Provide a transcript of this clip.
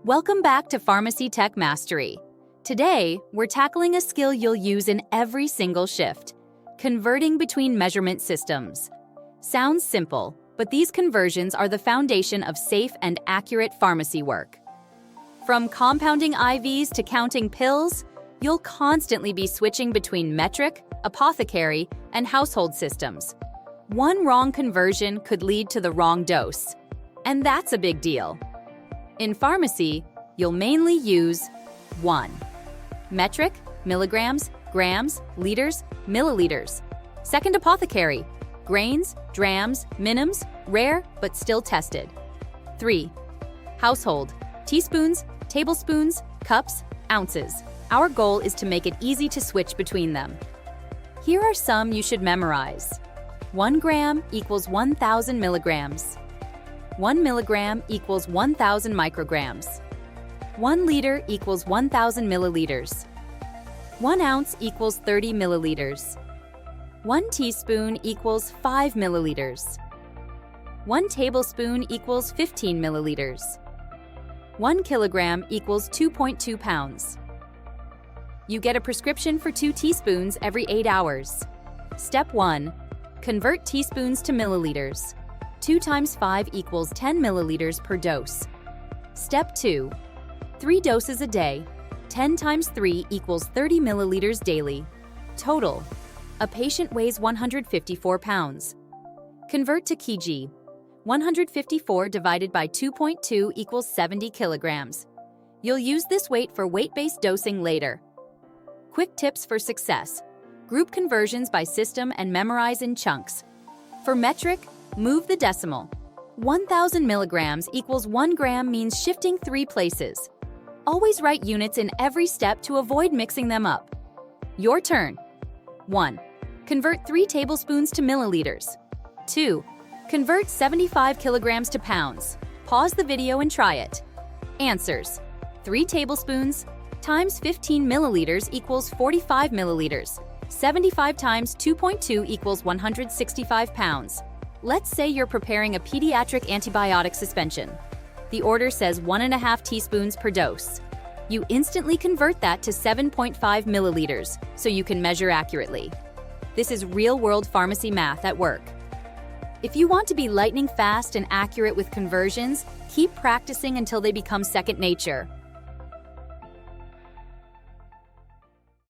Welcome back to Pharmacy Tech Mastery. Today, we're tackling a skill you'll use in every single shift: converting between measurement systems. Sounds simple, but these conversions are the foundation of safe and accurate pharmacy work. From compounding IVs to counting pills, you'll constantly be switching between metric, apothecary, and household systems. One wrong conversion could lead to the wrong dose, and that's a big deal. In pharmacy, you'll mainly use 1. Metric, milligrams, grams, liters, milliliters. 2nd apothecary, grains, drams, minims, rare but still tested. 3. Household, teaspoons, tablespoons, cups, ounces. Our goal is to make it easy to switch between them. Here are some you should memorize. 1 gram equals 1,000 milligrams. 1 milligram equals 1,000 micrograms. 1 liter equals 1,000 milliliters. 1 ounce equals 30 milliliters. 1 teaspoon equals 5 milliliters. 1 tablespoon equals 15 milliliters. 1 kilogram equals 2.2 pounds. You get a prescription for 2 teaspoons every 8 hours. Step 1. Convert teaspoons to milliliters. 2 times 5 equals 10 milliliters per dose. Step 2. 3 doses a day. 10 times 3 equals 30 milliliters daily. Total. A patient weighs 154 pounds. Convert to kg. 154 divided by 2.2 equals 70 kilograms. You'll use this weight for weight-based dosing later. Quick tips for success. Group conversions by system and memorize in chunks. For metric, move the decimal. 1,000 milligrams equals 1 gram means shifting 3 places. Always write units in every step to avoid mixing them up. Your turn. 1. Convert 3 tablespoons to milliliters. 2. Convert 75 kilograms to pounds. Pause the video and try it. Answers. 3 tablespoons times 15 milliliters equals 45 milliliters. 75 times 2.2 equals 165 pounds. Let's say you're preparing a pediatric antibiotic suspension. The order says 1.5 teaspoons per dose. You instantly convert that to 7.5 milliliters so you can measure accurately. This is real-world pharmacy math at work. If you want to be lightning fast and accurate with conversions, keep practicing until they become second nature.